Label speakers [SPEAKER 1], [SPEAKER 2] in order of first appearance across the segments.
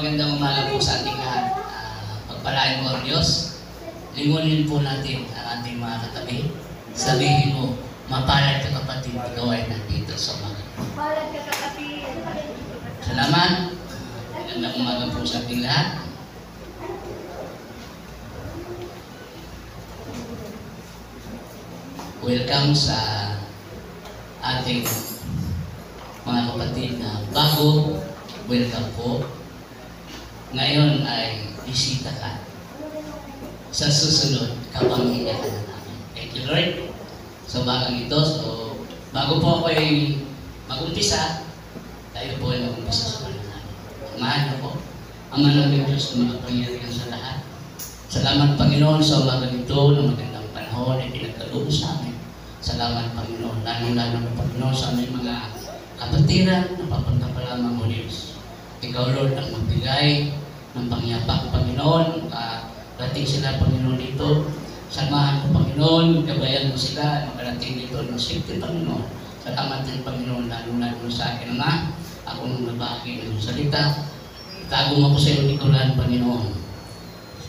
[SPEAKER 1] magandang umaga po sa ating lahat. Pagpalain mo ang Diyos, lingunin po natin ang ating mga katabi. Sabihin mo, mapalad ka kapatid, ikaw ay nandito sa umaga.
[SPEAKER 2] Mapalad ka kapatid.
[SPEAKER 1] Salamat. Magandang umaga po sa ating lahat. Welcome sa ating mga kapatid na bago. Welcome po. Ngayon ay bisita ka. Sa susunod, kapamilya ka na namin. Thank you, Lord. So, bagang ito. So, bago po ako ay mag-umpisa, tayo po ay mag-umpisa sa pala namin. Samahan na po. Ama namin Diyos na makapangyarihan sa lahat. Salamat, Panginoon, sa umaga nito na magandang panahon ay pinagkaloob sa amin. Salamat, Panginoon. Lalo-lalo na, Panginoon, sa aming mga kapatiran na papunta pa lamang mo, Diyos. Ikaw, Lord, ang magbigay ng pangyapak, Panginoon. Rating sila, Panginoon, dito. Samahan mo, Panginoon. Gabayan mo sila. Makarating dito ng safety, Panginoon. Salamat din, Panginoon. Lalo-lalo sa akin, Ama. Ako nung nabahagi ng salita. Itago mo ko sa iyo, Nicolan, Panginoon.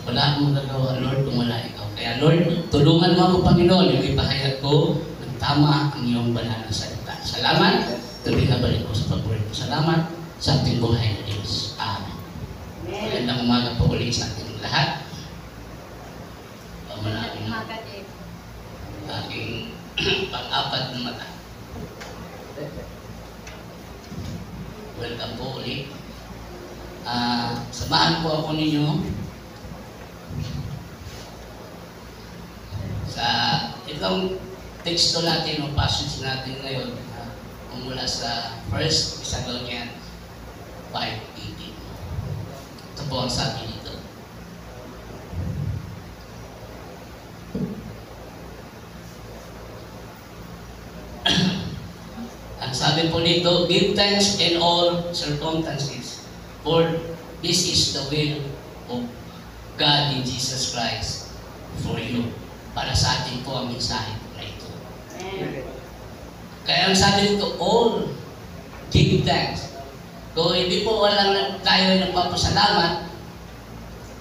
[SPEAKER 1] Wala akong magagawa, Lord, kung wala ikaw. Kaya, Lord, tulungan mo ako, Panginoon. Yung ipahayag ko ng tama ang iyong banal na salita. Salamat. Tuloy na balik ko sa pag-ulit. Salamat sa ating buhay na Diyos. Amen. Magandang umaga po ulit sa ating lahat. Aking pang-apat na mata. Welcome po ulit. Samahan po ako ninyo sa itong teksto natin o passage natin ngayon mula sa 1 Thessalonians 5:18. Ito po ang sabi dito. Ang sabi po dito, give thanks in all circumstances, for this is the will of God in Jesus Christ for you. Para sa atin po ang mensahe na ito. Kaya ang sabi dito, all give thanks. So, hindi po walang tayo ay nagpapasalamat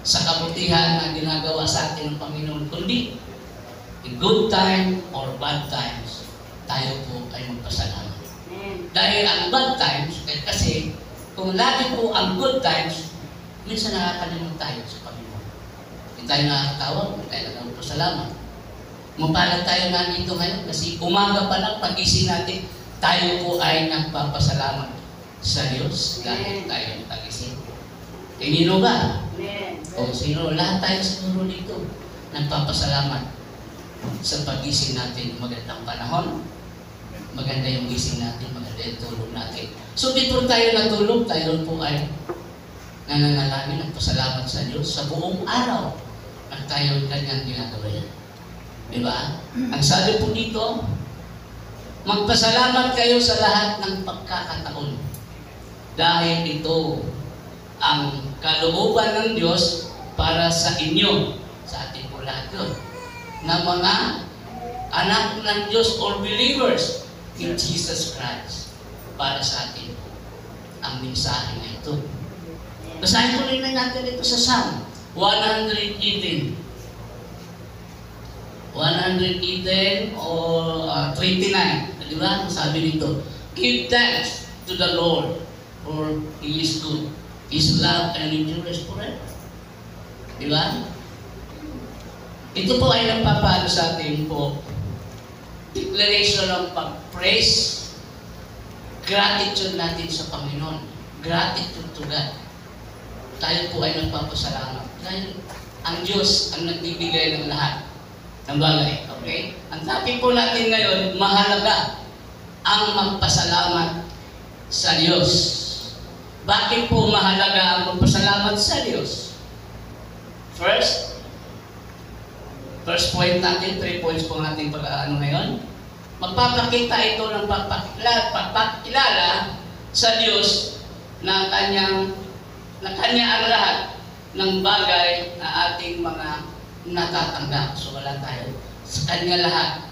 [SPEAKER 1] sa kabutihan na ginagawa sa atin ng Panginoon, kundi in good time or bad times, tayo po ay magpasalamat. Dahil ang bad times, kasi kung lagi po ang good times, minsan nakakalimot tayo sa Panginoon. Hindi tayo nakakatawag, hindi tayo nagpapasalamat. Mapalad tayo nandito ngayon kasi umaga pa lang pag-ising natin, tayo po ay nagpapasalamat sa Diyos dahil tayo nag-ising. Tinino ba? O sino? Lahat tayo siguro dito nagpapasalamat sa pag-ising natin. Magandang panahon, maganda yung gising natin, maganda yung tulog natin. So before tayo natulog, tayo po ay nananalangin, nagpasalamat sa Diyos sa buong araw at tayo kanyang ginagawa yan. Diba? Ang sabi po dito, magpasalamat kayo sa lahat ng pagkakataon. Dahil ito ang kalooban ng Diyos para sa inyo, sa ating po lahat yun, na mga anak ng Diyos or believers in Jesus Christ, para sa atin ang mensahe na ito. Basahin po rin natin ito sa Psalm 118. 118 or 29. Di ba? Sabi dito, give thanks to the Lord, for He is good. His love and endurance forever. Di ba? Ito po ay nagpapalo sa atin po declaration ng pag-praise, gratitude natin sa Panginoon, gratitude to God. Tayo po ay nagpapasalamat dahil ang Diyos ang nagbibigay ng lahat ng bagay. Okay? Ang topic po natin ngayon, mahalaga ang magpasalamat sa Diyos. Bakit po mahalaga ang magpasalamat sa Diyos? First point natin, 3 points po natin pag-ano ngayon. Magpapakita ito ng pagpapakilala sa Diyos na kanya ang lahat ng bagay na ating mga natatanggap. So wala tayo. Sa Kanya lahat.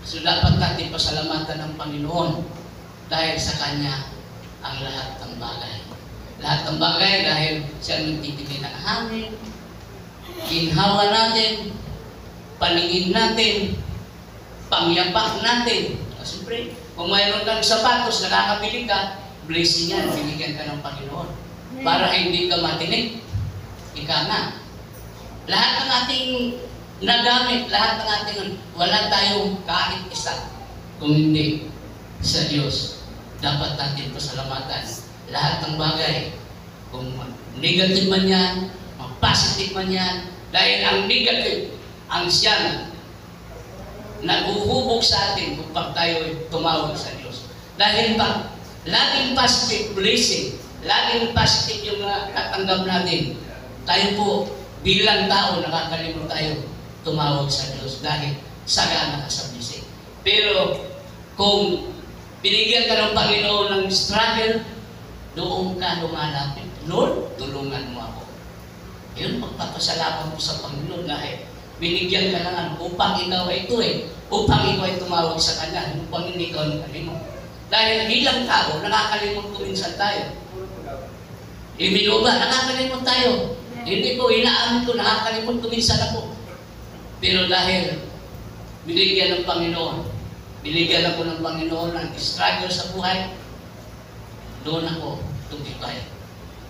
[SPEAKER 1] So dapat natin pasalamatan ng Panginoon dahil sa Kanya ang lahat ng bagay. Lahat ng bagay dahil siya ang nagtitibay ng hangin, ginhawa natin, paningin natin, pangyapak natin. Siyempre, kung mayroon kang sapatos, nakakabili ka, blessing yan, binigyan ka ng Panginoon. Para hindi ka matinik. Ika nga. Lahat ng ating nagamit, lahat ng ating, wala tayong kahit isa. Kung hindi sa Diyos, dapat natin pasalamatan. Lahat ng bagay, kung negative man yan, positive man yan, dahil ang negative, ang siyang naghuhubog sa atin kung tayo tumawag sa Diyos. Dahil pa, laging positive blessing, laging positive yung natanggap natin. Tayo po, bilang tao, nakakalimot tayo tumawag sa Diyos dahil sagana ka sa blessing. Pero, kung binigyan ka ng Panginoon ng struggle, doon ka lumalapit. Lord, tulungan mo ako. Yun, magpapasalamat mo sa Panginoon dahil binigyan ka ng upang ikaw ay ito upang ikaw ay tumawag sa Kanya, upang hindi ikaw nakalimot. Dahil bilang tao, nakakalimot ko minsan tayo. Iminuba, nakakalimot tayo. Hindi ko, inaamin ko, nakakalimot ko minsan ako. Pero dahil binigyan ng Panginoon, binigyan ako ng Panginoon ng struggle sa buhay, doon ako tumibay.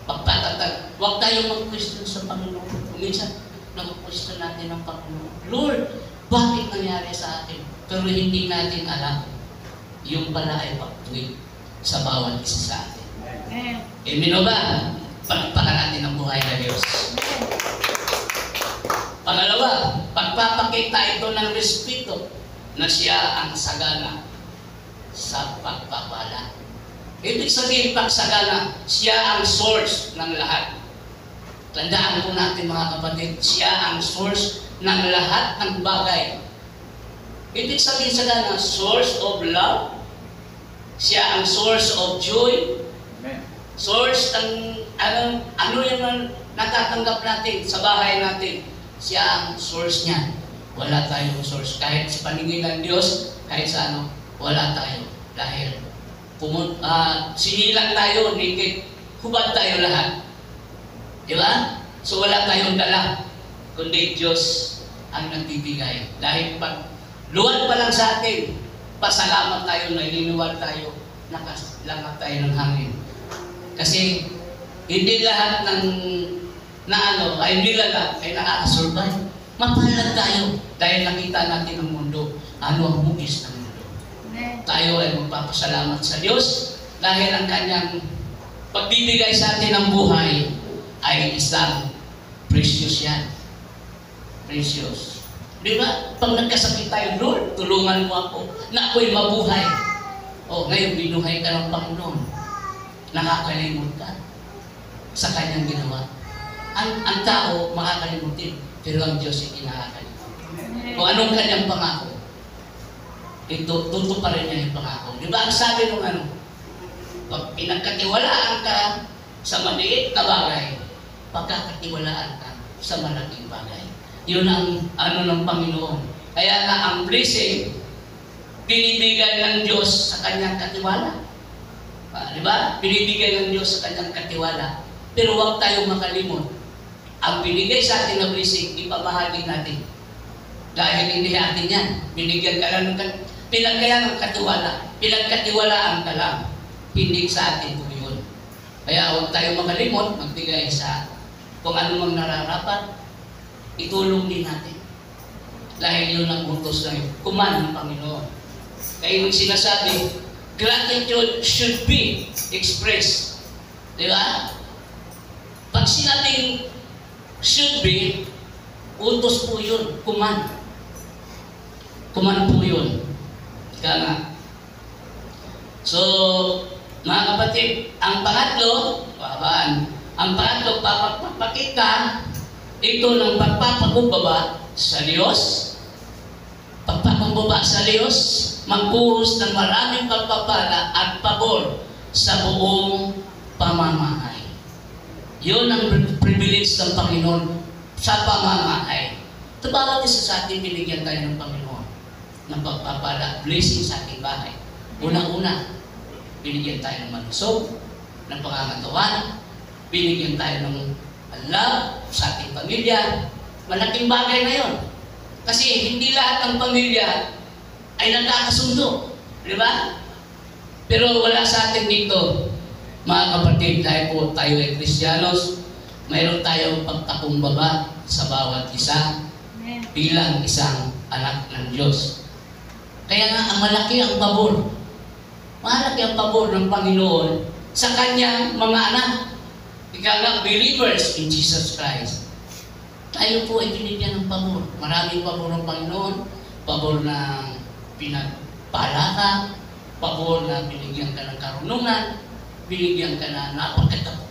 [SPEAKER 1] Pagpatatag, huwag tayong mag-question sa Panginoon. Kung minsan, nag-question natin ng Panginoon, Lord, bakit nangyari sa akin? Pero hindi natin alam. Yung pala ay pagtuwid sa bawat isa sa atin. Amen o ba? Pagpakan natin ang buhay na Diyos. Pangalawa, pagpapakita ito ng respeto na siya ang sagana sa pagpapala. Ibig sabihin, pagsagana, siya ang source ng lahat. Tandaan po natin mga kapatid, siya ang source ng lahat ng bagay. Ibig sabihin sagana, source of love. Siya ang source of joy. Source ng ano yung natatanggap natin sa bahay natin. Siya ang source niya. Wala tayong source. Kahit sa paningin ng Diyos, kahit sa ano, wala tayo. Dahil sinilang tayo, naked, hubad tayo lahat. Di ba? So wala tayong dala, kundi Diyos ang nagbibigay. Dahil pag luwad pa lang sa atin, pasalamat tayo, naliliwag tayo, nakalangat tayo ng hangin. Kasi hindi lahat ng hindi lahat ay nakakasurvive. Mapahalag tayo dahil nakita natin ang mundo. Ano ang hugis ng mundo? Tayo ay magpapasalamat sa Diyos dahil ang kanyang pagbibigay sa atin ng buhay ay isang precious yan. Precious. Di ba? Pag nagkasakit tayo, Lord, tulungan mo ako na ako'y mabuhay. O, ngayon binuhay ka ng Panginoon. Nakakalimot ka sa kanyang ginawa. Ang tao makakalimutin, pero ang Diyos ay nakakalimutin. Kung anong kanyang pangako, ito, tutuparin niya yung pangako. Di ba ang sabi nung pag pinagkatiwalaan ka sa maliit na bagay, pagkakatiwalaan ka sa malaking bagay. Yun ang ng Panginoon. Kaya nga ang blessing, binibigay ng Diyos sa kanyang katiwala. Di ba? Binibigay ng Diyos sa kanyang katiwala. Pero huwag tayong makalimot. Ang binigay sa atin na blessing, ipamahagi natin. Dahil hindi atin yan. Binigyan ka lang ng pinagkaya ng katiwala. Pinagkatiwalaan ka lang. Hindi sa atin po yun. Kaya huwag tayong makalimot, magbigay sa kung ano mang nararapat, itulong din natin. Dahil yun ang utos ng kuman ng Panginoon. Kaya yung sinasabi, gratitude should be expressed. Di ba? Pag sinabing should be, utos po yun, kuman. Kuman po yun. Kaya nga. So, mga kapatid, ang pangatlo, pagpapakita ito ng pagpapakumbaba sa Diyos. Pagpapakumbaba sa Diyos, magpuhos ng maraming pagpapala at pabor sa buong pamamahay. Yun ang privilege ng Panginoon sa pamamahay. Ito bawat isa sa atin, binigyan tayo ng Panginoon ng pagpapala, blessing sa ating bahay. Unang-una, binigyan tayo ng malusog, ng pangangatawan, binigyan tayo ng love sa ating pamilya. Malaking bagay na yun. Kasi hindi lahat ng pamilya ay nagkakasundo. Di ba? Pero wala sa atin dito, mga kapatid, tayo ay Kristiyanos, mayroon tayong pagtakumbaba sa bawat isa bilang isang anak ng Diyos. Kaya nga, malaki ang pabor. Malaki ang pabor ng Panginoon sa kanyang mga anak. Ika nga, believers in Jesus Christ. Tayo po ay binigyan ng pabor. Maraming pabor ng Panginoon. Pabor na pinagpala ka. Pabor na binigyan ka ng karunungan. Binigyan ka na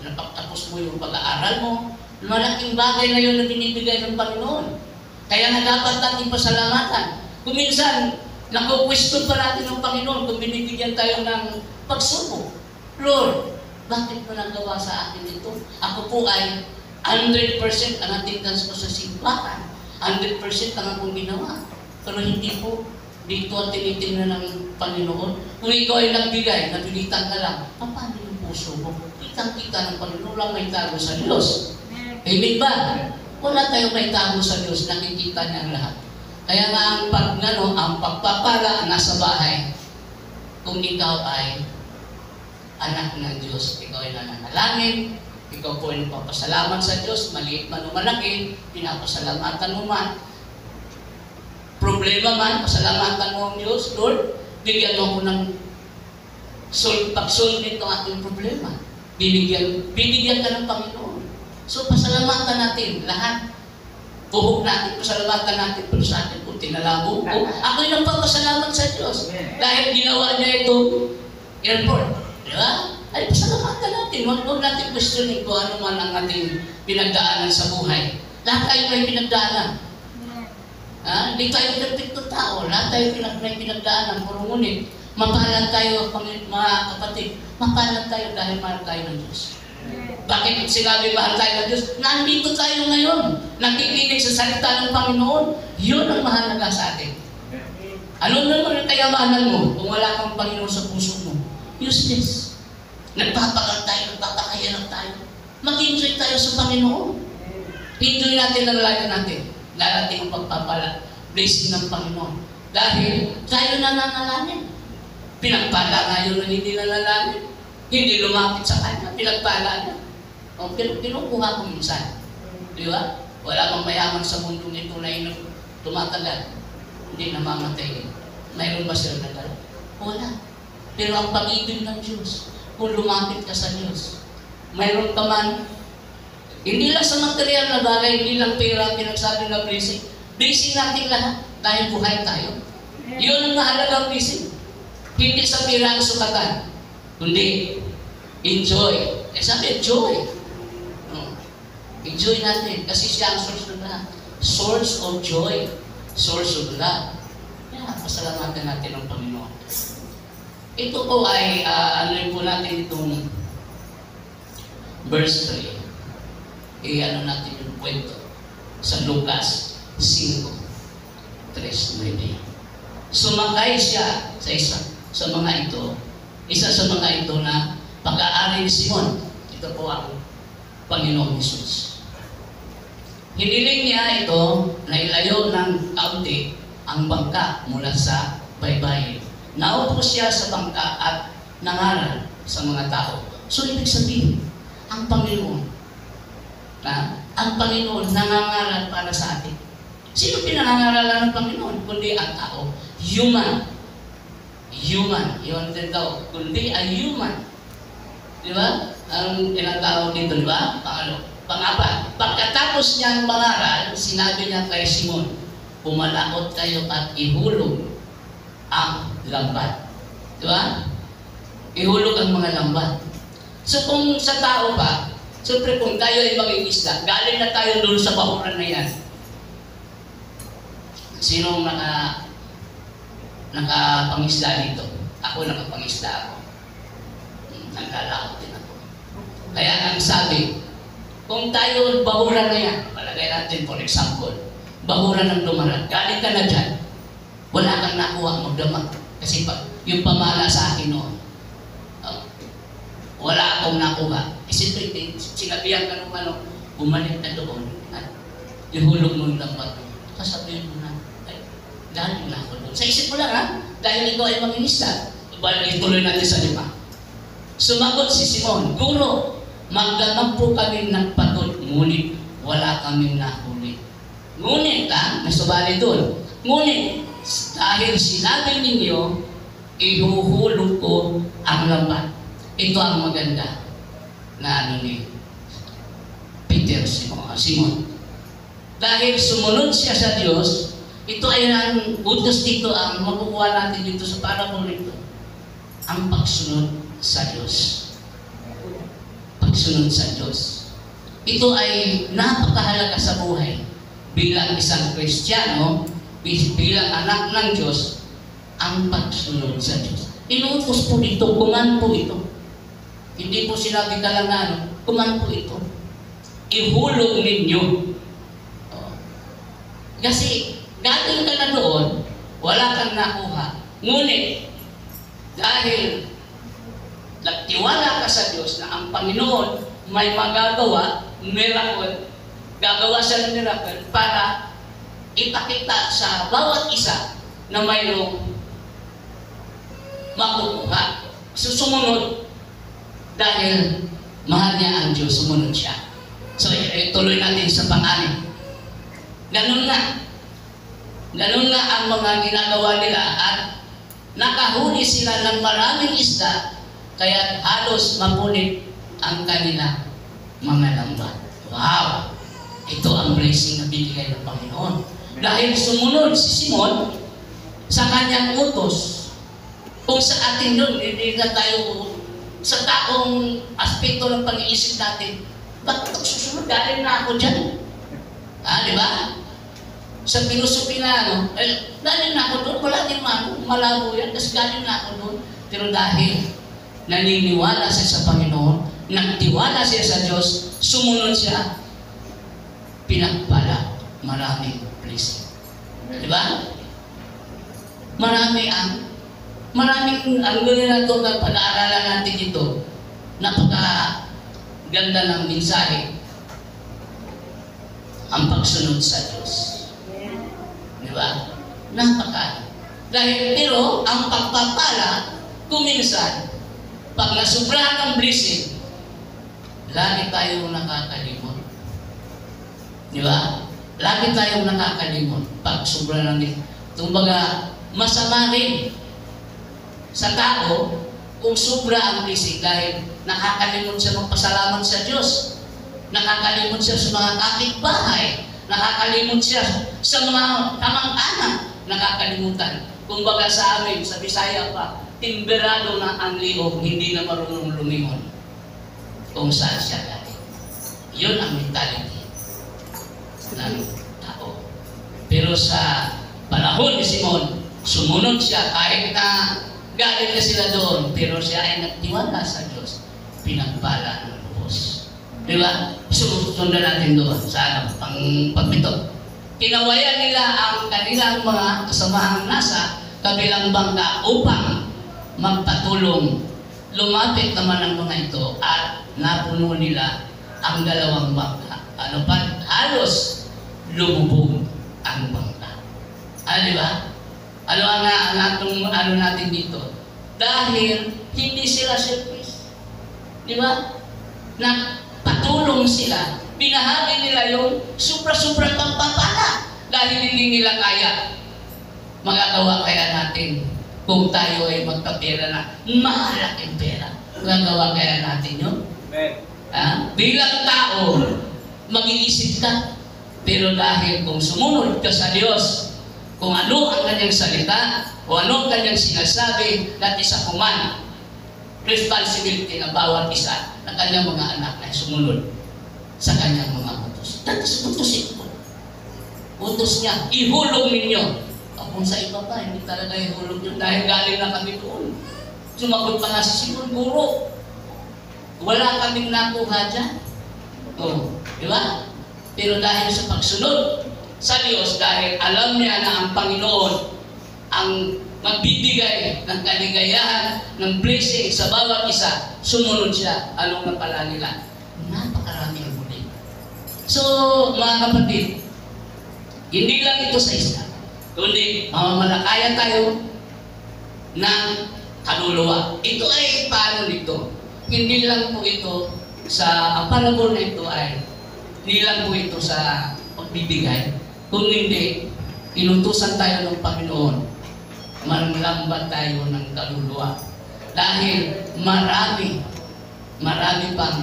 [SPEAKER 1] napagtapos mo yung pag-aaral mo. Malaking bagay na yun na binibigay ng Panginoon. Kaya nga dapat natin pasalamatan. Kung minsan, naku-question pa natin ng Panginoon kung binibigyan tayo ng pagsubok. Lord, bakit mo nagawa sa akin ito? Ako po ay 100% ang attendance ko sa simbahan. 100% ang akong ginawa. Pero hindi po dito ang tinitingnan ng Panginoon. Kung ikaw ay nagbigay, napilitan ka lang, paano yung puso mo? Kitang-kita ng Panginoon lang may tago sa Diyos. Amen ba? Wala tayong may tago sa Diyos, nakikita niya ang lahat. Kaya nga ang pagpapala nasa bahay, kung ikaw ay anak ng Diyos, ikaw ay nananalangin, ikaw po ay nagpapasalamat sa Diyos, maliit man o malaki, pinapasalamatan mo man. Problema man, pasalamatan mo ang Diyos, Lord, bigyan mo ko ng pag-solve nito ating problema. Binigyan ka ng Panginoon. So, pasalamatan natin lahat. Buhok natin, pasalamatan natin pero sa atin kung tinalabo ko. Ako'y nagpapasalamat sa Diyos. Dahil ginawa niya ito, airport. Di ba? Ay, pasalamatan natin. Huwag natin questioning kung ano man ang ating pinagdaanan sa buhay. Lahat tayo may pinagdaanan. Hindi tayo perfecto tao. Lahat tayo may pinagdaanan. Pero ngunit, mapalad tayo, mga kapatid. Mapalad tayo dahil mahal tayo ng Diyos. Bakit sinabi mahal tayo ng Diyos? Nandito tayo ngayon. Nakikinig sa salita ng Panginoon. Yun ang mahalaga sa atin. Ano naman ang kayamanan mo kung wala kang Panginoon sa puso mo? Useless. Nagpapagal tayo, nagpapakayanan tayo. Mag-enjoy tayo sa Panginoon. Enjoy natin ang life natin. Darating ang pagpapala, blessing ng Panginoon. Dahil tayo nananalangin. Pinagpala nga yun na hindi nanalangin. Hindi lumapit sa kanya, pinagpala niya. O, kinukuha ko minsan. Di ba? Wala kang mayaman sa mundong ito na tumatagal. Hindi namamatay. Mayroon ba sila nagala? Wala. Pero ang pag-ibig ng Diyos, kung lumapit ka sa Diyos, mayroon ka man, hindi lang sa material na bagay, hindi lang pera, pinagsabi na blessing. Blessing natin lahat, dahil buhay tayo. Yun ang mahalagang blessing. Hindi sa pera ang sukatan. Kundi, enjoy. Sabi, joy. Enjoy natin. Kasi siya ang source ng lahat. Source of joy. Source of love. Kaya, pasalamatan natin ang Panginoon. Ito po ay, ano po natin itong verse 3. Ano natin yung kwento sa Lucas 5:3-9. Sumakay siya sa isa sa mga ito. Isa sa mga ito na pag-aari ni Simon. Ito po ang Panginoong Jesus. Hiniling niya ito na ilayo ng kaunti ang bangka mula sa baybayin. Naupo siya sa bangka at nangaral sa mga tao. So, ibig sabihin, ang Panginoon nangangaral para sa atin. Sino pinangangaralan ng Panginoon? Kundi ang tao. Human. Yun din daw. Kundi ay human. Di ba? Ang tinatawag dito, di ba? Pang-apat. Pagkatapos niyang mangaral, sinabi niya kay Simon, pumalaot kayo at ihulog ang lambat. Di ba? Ihulog ang mga lambat. So kung sa tao pa, siyempre kung tayo ay mag-iisda, galing na tayo doon sa bahuran na yan. Sinong nakapangisda dito? Ako nakapangisda ako. Naglalakot din ako. Kaya ang sabi, kung tayo bahuran na yan, palagay natin for example, bahuran ng dumarat, galing ka na dyan, wala kang nakuha magdamag. Kasi yung pamana sa akin noon, wala akong nakuha. Isipin, sinabihan ka ng ano, bumalik na doon at ihulog mo yung lambat mo. Kasabihin mo na, ay, galing na ako doon. Sa isip mo lang ha, dahil ikaw ay mangingisda. Ituloy natin sa 5. Sumagot si Simon, Guro, magdamag po kami ng pagod, ngunit wala kaming nahuli. Ngunit nasubali doon. Ngunit, dahil sinabi ninyo, ihuhulog ko ang lambat. Ito ang maganda na ano ni Peter Simon. Dahil sumunod siya sa Diyos, ito ay ang utos dito, ang makukuha natin dito sa parable nito. Ang pagsunod sa Diyos. Pagsunod sa Diyos. Ito ay napakahalaga sa buhay. Bilang isang Kristiyano, bilang anak ng Diyos, ang pagsunod sa Diyos. Inuutos po dito, kuman po ito. Hindi po sinabi ka lang na ano, kuman po ito. Ihulog ninyo. Kasi galing ka na doon, wala kang nakuha. Ngunit, dahil nagtiwala ka sa Diyos na ang Panginoon may magagawa, miracle, gagawa siya ng miracle para ipakita sa bawat isa na mayroong makukuha. Sumunod dahil mahal niya ang Diyos, sumunod siya. So, tuloy natin sa 6. Ganun na. Ganun na ang mga ginagawa nila at nakahuli sila ng maraming isda kaya halos mapunit ang kanila mga lambat. Wow! Ito ang blessing na binigay ng Panginoon. Dahil sumunod si Simon sa kanyang utos. Kung sa atin yun, hindi na tayo sa taong aspekto ng pag-iisip natin, bakit ito susunod? Galing na ako dyan. Di ba? Sa filosofi na ano, galing na ako doon, wala din malabo yan, kasi galing na ako doon. Pero dahil naniniwala siya sa Panginoon, nagtiwala siya sa Diyos, sumunod siya, pinagpala, maraming blessing. Di ba? Maraming ang gano'n na ito, pag-aaralan natin ito, napaka-ganda ng mensahe, ang pagsunod sa Diyos. Di ba? Pero, ang pagpapala, kuminsan, pag nasubrahan ng blessing, lagi tayong nakakalimot. Di ba? Lagi tayong nakakalimot pag sobrang ng blessing. Kumbaga, masama rin sa tao kung sobra ang blessing dahil nakakalimot siya magpasalamat sa Diyos. Nakakalimot siya sa mga kapitbahay. Nakakalimot siya sa mga kamang-anak. Nakakalimutan. Kumbaga sa amin, sa Bisaya pa, timberado na ang liog, hindi na marunong lumingon kung saan siya galing. Yun ang mentality ng tao. Pero sa panahon ni Simon, sumunod siya kahit na galing na sila doon, pero siya ay nagtiwala sa Diyos, pinagpala ng lubos. Di ba? Susundan natin doon sa pagpito. Kinawayan nila ang kanilang mga kasamahang nasa kabilang bangka upang magpatulong. Lumapit naman ang mga ito at napuno nila ang 2 bangka. Halos lumubog ang bangka. Di ba? Ano natin dito? Dahil hindi sila selfish. Di ba? Nagpatulong sila. Binahagi nila yung supra-supra pagpapala. Dahil hindi nila kaya. Magagawa kaya natin kung tayo ay magpapera na mahalaking pera. Magagawa kaya natin yun? Bilang tao, mag-iisip ka. Pero dahil kung sumunod ka sa Diyos, kung ano ang kanyang salita, o ano ang kanyang sinasabi, at isa kuman, responsibility ng bawat isa ng kanyang mga anak na sumunod sa kanyang mga utos. That is utos ito. Utos niya, ihulog ninyo. Kung sa iba pa, hindi talaga ihulog yun dahil galing na kami doon. Sumagot pa nga si Simon, Guro, wala kaming nakuha dyan. Di ba? Pero dahil sa pagsunod sa Diyos, dahil alam niya na ang Panginoon ang magbibigay ng kaligayahan, ng blessing sa bawat isa, sumunod siya. Anong napala nila? Napakaraming huli. So, mga kapatid, hindi lang ito sa Islam, kundi mamamalakaya tayo ng kaluluwa. Ito ay paano nito? Hindi lang po ito ang parabol na ito ay hindi lang po ito sa pagbibigay, kung hindi, inutusan tayo ng Panginoon, manlambat tayo ng kaluluwa. Dahil marami pang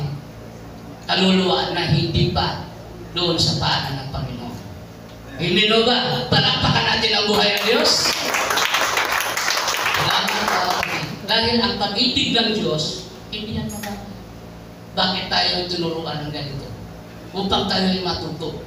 [SPEAKER 1] kaluluwa na hindi pa doon sa paanan ng Panginoon. Hindi no ba? Palakpakan natin ang buhay ng Diyos. Dahil ang pag-ibig ng Diyos, hindi yan naman. Bakit tayo tinuruan ng ganito? Upang tayo ay matuto,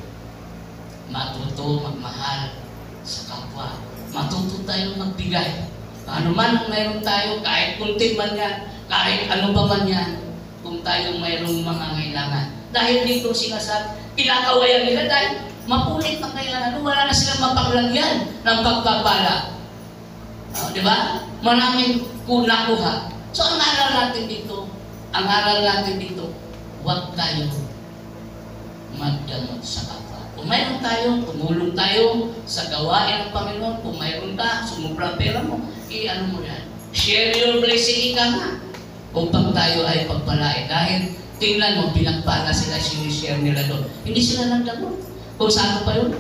[SPEAKER 1] magmahal sa kapwa. Matuto tayo magbigay. Ano man ang mayroon tayo, kahit kunti man yan, kahit ano pa man yan, kung tayo mayroong mga kailangan. Dahil dito sinasabi, kinakawayan nila dahil mapulit ang kailangan. Wala na silang mapaglagyan ng pagpapala. Di ba? Maraming nakuha. So ang aral natin dito, huwag tayo magdamot sa kapwa. Kung mayroon tayo, tumulong tayo sa gawain ng Panginoon. Kung mayroon ka, sumubra pera mo, ano mo yan. Share your blessing ka nga. Upang tayo ay pagpalain. Dahil tingnan mo, pinagpala sila, sinishare nila doon. Hindi sila nagdamot. Kung saan pa yun?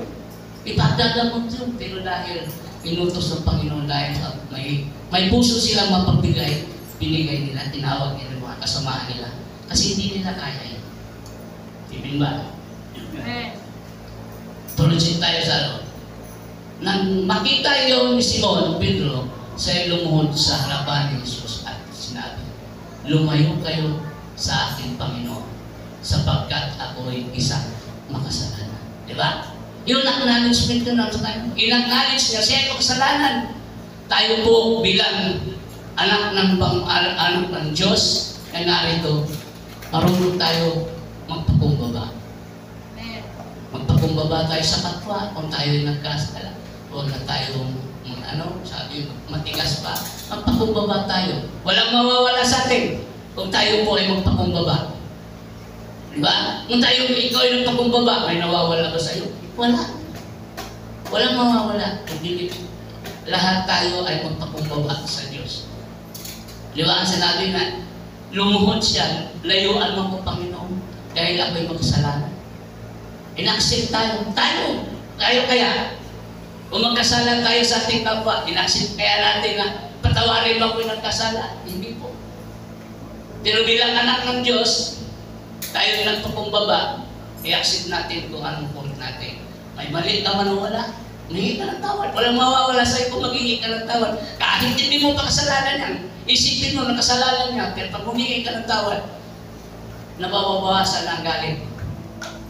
[SPEAKER 1] Ipagdadamot yun. Pero dahil inutos ng Panginoon, dahil may puso silang mapagbigay, binigay nila, tinawag nila mga kasamaan nila. Kasi hindi nila kaya yun. Ibig ba? Tuloy tayo sa nang makita yung ni Simon Pedro, siya lumuhod sa harapan ni Jesus at sinabi, lumayo kayo sa aking Panginoon, sapagkat ako'y isang makasalanan. Diba? Yung acknowledgement ko na sa kanya, in-acknowledge niya siya ay makasalanan. Tayo po bilang anak ng Diyos na narito, marunong tayo magpakumbaba. Magpakumbaba tayo sa kapwa kung tayo ay nagkasala. Huwag na tayong matigas pa. Magpakumbaba tayo. Walang mawawala sa atin kung tayo po ay magpakumbaba. Diba? Kung ikaw ay nagpakumbaba, may nawawala ba sa iyo? Wala. Walang mawawala. Hindi. Lahat tayo ay magpakumbaba sa Diyos. Diba? Ang sinabi na, lumuhod siya, layuan mo ko Panginoon, dahil ako'y magkasalanan. In-accept tayo. Tayo kaya. Kung magkasala tayo sa ating kapwa, in-accept kaya natin na patawarin mo kung nagkasala. Hindi po. Pero bilang anak ng Diyos, tayo nagpakumbaba, i-accept natin kung anong point natin. May mali ka man o wala, humingi ka ng tawad. Walang mawawala sa'yo kung maghingi ka ng tawad. Kahit hindi mo pa kasalanan yan, isipin mo na kasalanan niya, pero pag humingi ka ng tawad, nababawasan ang galit.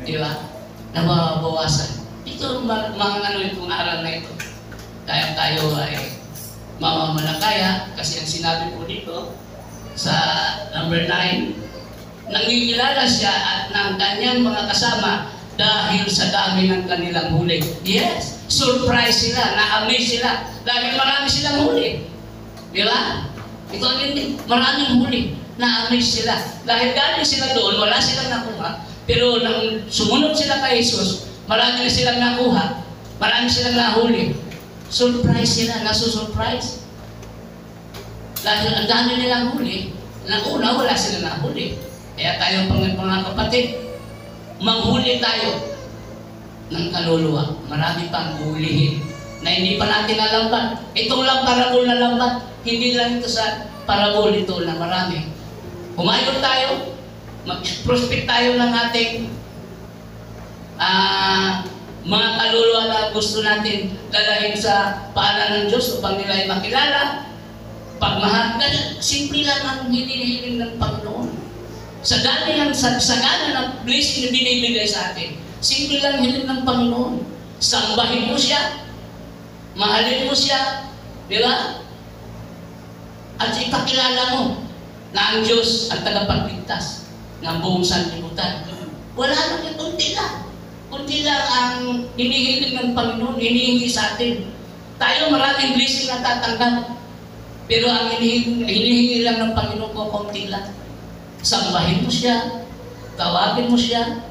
[SPEAKER 1] Di ba? Nababawasan. Ito mga itong aral na ito. Kaya tayo ay mamamalakaya kasi ang sinabi po dito sa number 9, nangingilala siya at ng kanyang mga kasama dahil sa dami ng kanilang huli. Yes, surprise sila, na-amaze sila dahil marami silang huli. Di ba? Ito ang hindi, maraming huli, na-amaze sila. Dahil galing sila doon, wala silang nakuha. Pero nang sumunod sila kay Jesus, marami na silang nakuha, marami silang nahuli. Surprise sila, nasusurprise. Dahil ang dami nilang huli, una wala silang nahuli. Kaya tayo mga kapatid, manghuli tayo ng kaluluwa. Marami pang hulihin na hindi pa natin nalambat. Itong lang parabol na lambat, hindi lang ito sa parabol ito na marami. Humayon tayo, mag-prospect tayo ng ating mga kaluluwa na gusto natin dalahin sa paanan ng Diyos upang nila ay makilala, pagmahal. Simple lang ang hinihiling ng Panginoon. Sa dami ng sagana ng blessing na binibigay sa atin, simple lang hiling ng Panginoon. Sambahin mo siya, mahalin mo siya, di ba? At ipakilala mo na ang Diyos ang tagapagligtas ng buong sanlibutan. Wala lang yung kunti lang. Kunti lang ang hinihiling ng Panginoon, hinihingi sa atin. Tayo maraming blessing na tatanggap. Pero ang hinihingi lang ng Panginoon ko, konti lang. Sambahin mo siya, tawagin mo siya,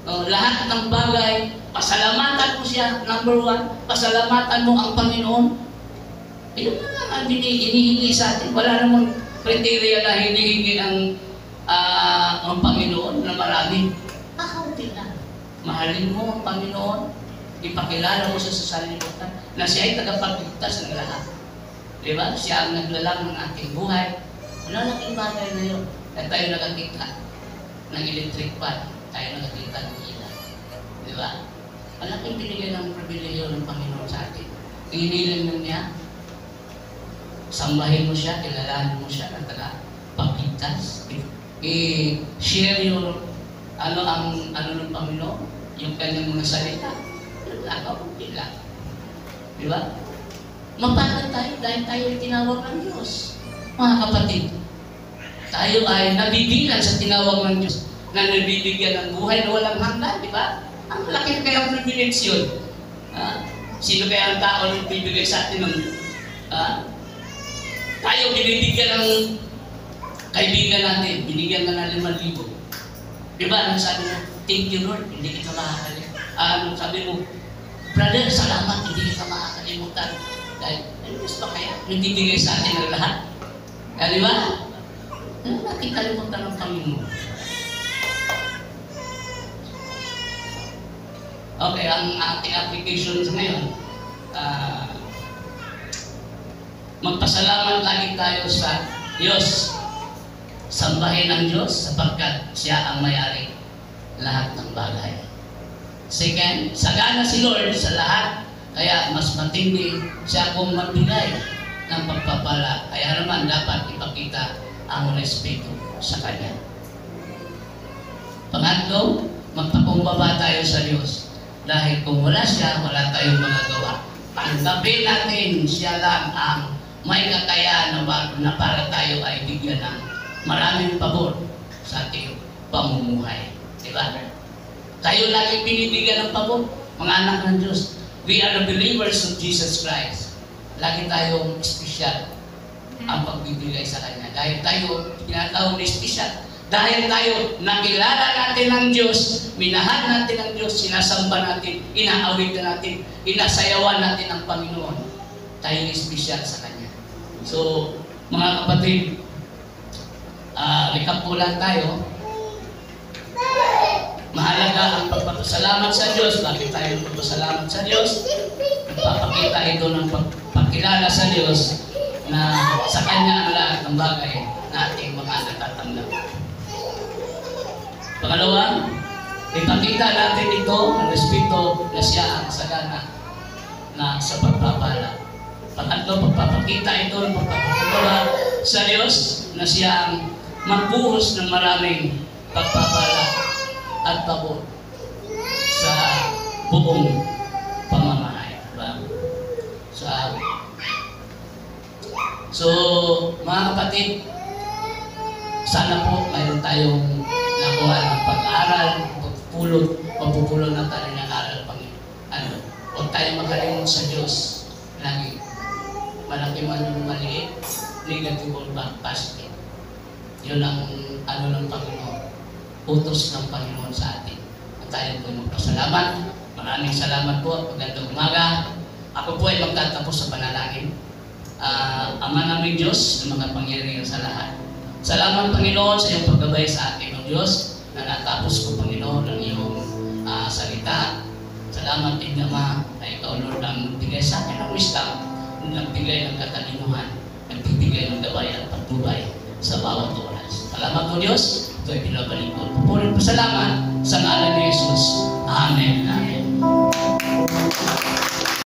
[SPEAKER 1] lahat ng bagay, pasalamatan mo siya, number one, pasalamatan mo ang Panginoon. Yun na lang ang hinihingi sa atin. Wala namang kriteria na hinihingi ang Panginoon na marami. Kakunti lang. Mahalin mo ang Panginoon, ipakilala mo siya sa sanlibutan na siya ay tagapagligtas ng lahat. Diba? Siya ang naglalang ng ating buhay. Malalaking bagay na yun. At tayo nakakita ng electric fan, tayo nakakita ng ilaw. Diba? Malaking binigay ng pribileyo ng Panginoon sa atin. Hinihiling lang niya, sambahin mo siya, kilalanin mo siya ng tagapagligtas. I-share yung ano ng Panginoon, yung kanyang mga salita. Nakakunti lang. Diba? Mapagod tayo dahil tayo ay tinawag ng Diyos. Mga kapatid, tayo ay nabibilan sa tinawag ng Diyos na nabibigyan ng buhay na walang hanggan, di ba? Ang laki kaya ang privilege yun. Sino kaya ang tao na bibigay sa atin ng tayo binibigyan ng kaibigan natin, binigyan ka ng 5,000. Di ba? Ano sabi mo? Thank you Lord, hindi kita makakalimutan. Sabi mo, brother, salamat, hindi kita makakalimutan. Dahil, gusto kaya? Nagbibigay sa atin ang lahat. Kaya di ba? Ano natin kalimutan ng Panginoon? Okay, ang ating application sa ngayon, magpasalamat lagi tayo sa Diyos. Sambahin ang Diyos sapagkat siya ang may-ari lahat ng bagay. Second, sagana si Lord sa lahat. Kaya mas matindi siya kung magbigay ng pagpapala. Kaya naman dapat ipakita ang respeto sa Kanya. Pangatlo, magpakumbaba tayo sa Diyos. Dahil kung wala siya, wala tayong magagawa. Tanggapin natin siya lang ang may kakayahan na para tayo ay bigyan ng maraming pabor sa ating pamumuhay. Diba? Tayo lagi binibigyan ng pabor, mga anak ng Diyos. We are the believers of Jesus Christ. Lagi tayong espesyal ang pagbibigay sa Kanya. Dahil tayo, tinatawag na espesyal. Dahil tayo, nakilala natin ang Diyos, minahal natin ang Diyos, sinasamba natin, inaawitan natin, inasayawan natin ang Panginoon. Tayo espesyal sa Kanya. So, mga kapatid, recap po lang tayo. Mahalaga ang pagpapasalamat sa Diyos. Bakit tayo magpapasalamat sa Diyos? Nagpapakita ito ng pagkilala sa Diyos na sa Kanya ang lahat ng bagay na ating mga natatanggap. Pangalawa, ipakita natin ito ng respeto na siya ang sagana na sa pagpapala. Pangatlo, pagpapakita ito ng pagpapakita sa Diyos na siya ang magbuhos ng maraming pagpapala at pabor sa buong pamamahay. Diba? So, mga kapatid, sana po mayroon tayong nakuha ng pag-aaral, pagpupulot na tayo ng aral. Huwag tayong magalimot sa Diyos. Lagi, malaki man yung maliit, negative or positive. Yun ang ng Panginoon. Utos ng Panginoon sa atin. At tayo po magpasalamat. Maraming salamat po. Magandang umaga. Ako po ay magtatapos sa panalangin. Ama namin Diyos, na mga pangyarihan sa lahat. Salamat Panginoon sa iyong paggabay sa atin ng Diyos na natapos ko Panginoon ng iyong salita. Salamat din Ama na ikaw Lord ang nagbigay sa akin ng wisdom, nagbigay ng katalinuhan, nagbibigay ng gabay at pagtubay sa bawat oras. Salamat po Diyos. Ito ay pinabalik ko. Pupunin po salamat sa ngalan ni Jesus. Amen. Amen.